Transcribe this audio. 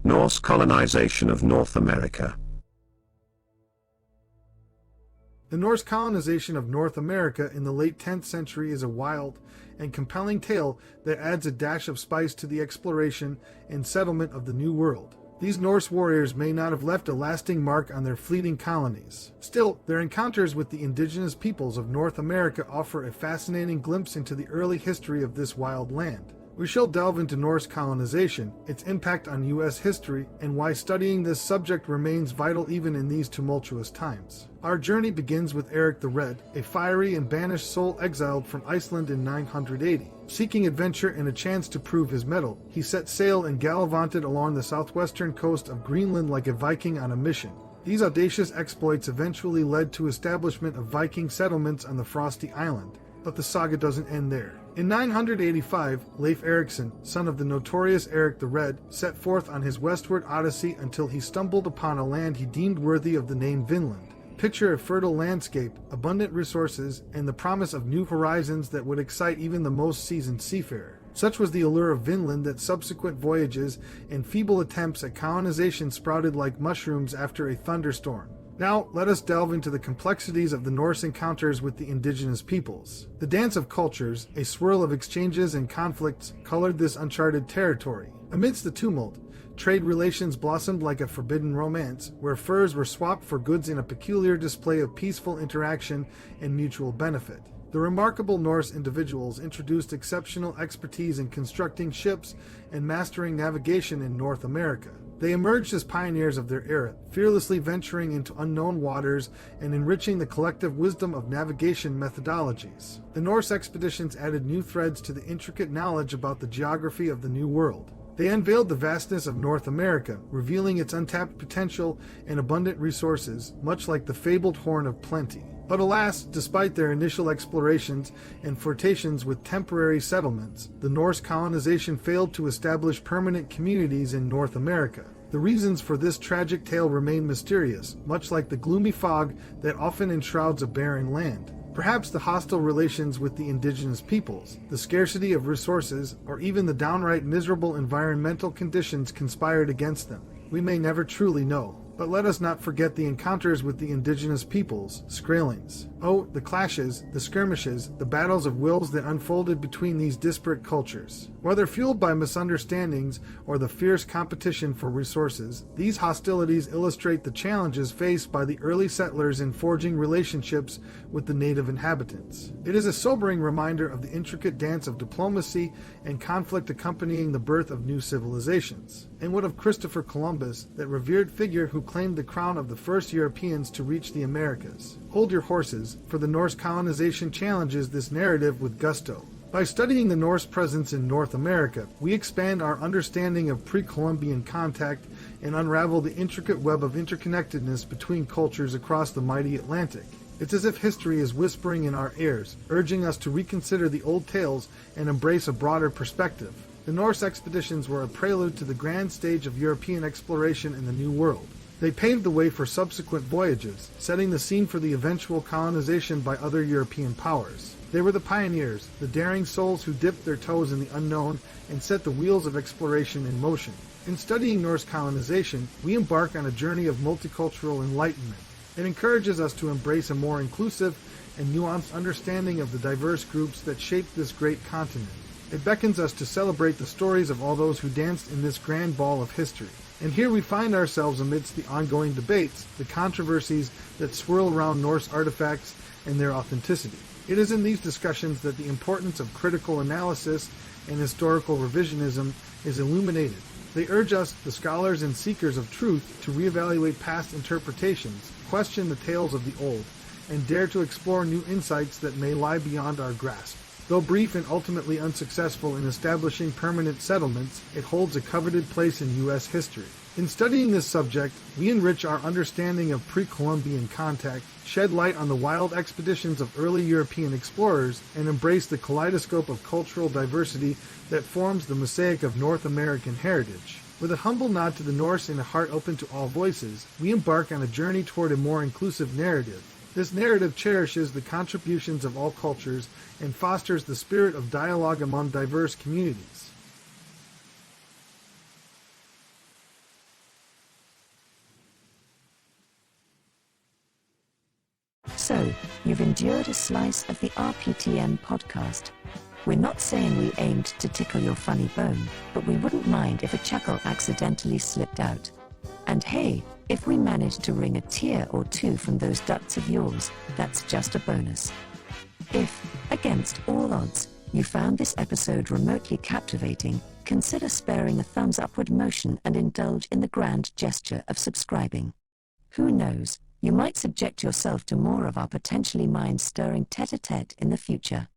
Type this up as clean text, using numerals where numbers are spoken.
Norse colonization of North America. The Norse colonization of North America in the late 10th century is a wild and compelling tale that adds a dash of spice to the exploration and settlement of the New World. These Norse warriors may not have left a lasting mark on their fleeting colonies. Still, their encounters with the indigenous peoples of North America offer a fascinating glimpse into the early history of this wild land. We shall delve into Norse colonization, its impact on U.S. history, and why studying this subject remains vital even in these tumultuous times. Our journey begins with Eric the Red, a fiery and banished soul exiled from Iceland in 980. Seeking adventure and a chance to prove his mettle, he set sail and gallivanted along the southwestern coast of Greenland like a Viking on a mission. These audacious exploits eventually led to establishment of Viking settlements on the Frosty Island. But the saga doesn't end there. In 985, Leif Erikson, son of the notorious Eric the Red, set forth on his westward odyssey until he stumbled upon a land he deemed worthy of the name Vinland. Picture a fertile landscape, abundant resources, and the promise of new horizons that would excite even the most seasoned seafarer. Such was the allure of Vinland that subsequent voyages and feeble attempts at colonization sprouted like mushrooms after a thunderstorm. Now, let us delve into the complexities of the Norse encounters with the indigenous peoples. The dance of cultures, a swirl of exchanges and conflicts, colored this uncharted territory. Amidst the tumult, trade relations blossomed like a forbidden romance, where furs were swapped for goods in a peculiar display of peaceful interaction and mutual benefit. The remarkable Norse individuals introduced exceptional expertise in constructing ships and mastering navigation in North America. They emerged as pioneers of their era, fearlessly venturing into unknown waters and enriching the collective wisdom of navigation methodologies. The Norse expeditions added new threads to the intricate knowledge about the geography of the New World. They unveiled the vastness of North America, revealing its untapped potential and abundant resources, much like the fabled Horn of Plenty. But alas, despite their initial explorations and flirtations with temporary settlements, the Norse colonization failed to establish permanent communities in North America. The reasons for this tragic tale remain mysterious, much like the gloomy fog that often enshrouds a barren land. Perhaps the hostile relations with the indigenous peoples, the scarcity of resources, or even the downright miserable environmental conditions conspired against them. We may never truly know. But let us not forget the encounters with the indigenous peoples, Skraelings. Oh, the clashes, the skirmishes, the battles of wills that unfolded between these disparate cultures. Whether fueled by misunderstandings or the fierce competition for resources, these hostilities illustrate the challenges faced by the early settlers in forging relationships with the native inhabitants. It is a sobering reminder of the intricate dance of diplomacy and conflict accompanying the birth of new civilizations. And what of Christopher Columbus, that revered figure who claimed the crown of the first Europeans to reach the Americas? Hold your horses, for the Norse colonization challenges this narrative with gusto. By studying the Norse presence in North America, we expand our understanding of pre-Columbian contact and unravel the intricate web of interconnectedness between cultures across the mighty Atlantic. It's as if history is whispering in our ears, urging us to reconsider the old tales and embrace a broader perspective. The Norse expeditions were a prelude to the grand stage of European exploration in the New World. They paved the way for subsequent voyages, setting the scene for the eventual colonization by other European powers. They were the pioneers, the daring souls who dipped their toes in the unknown and set the wheels of exploration in motion. In studying Norse colonization, we embark on a journey of multicultural enlightenment. It encourages us to embrace a more inclusive and nuanced understanding of the diverse groups that shaped this great continent. It beckons us to celebrate the stories of all those who danced in this grand ball of history. And here we find ourselves amidst the ongoing debates, the controversies that swirl around Norse artifacts and their authenticity. It is in these discussions that the importance of critical analysis and historical revisionism is illuminated. They urge us, the scholars and seekers of truth, to reevaluate past interpretations, question the tales of the old, and dare to explore new insights that may lie beyond our grasp. Though brief and ultimately unsuccessful in establishing permanent settlements, it holds a coveted place in U.S. history. In studying this subject, we enrich our understanding of pre-Columbian contact, shed light on the wild expeditions of early European explorers, and embrace the kaleidoscope of cultural diversity that forms the mosaic of North American heritage. With a humble nod to the Norse and a heart open to all voices, we embark on a journey toward a more inclusive narrative. This narrative cherishes the contributions of all cultures and fosters the spirit of dialogue among diverse communities. So, you've endured a slice of the RPTM podcast. We're not saying we aimed to tickle your funny bone, but we wouldn't mind if a chuckle accidentally slipped out. And hey, if we managed to wring a tear or two from those ducts of yours, that's just a bonus. If, against all odds, you found this episode remotely captivating, consider sparing a thumbs upward motion and indulge in the grand gesture of subscribing. Who knows, you might subject yourself to more of our potentially mind-stirring tete-a-tete in the future.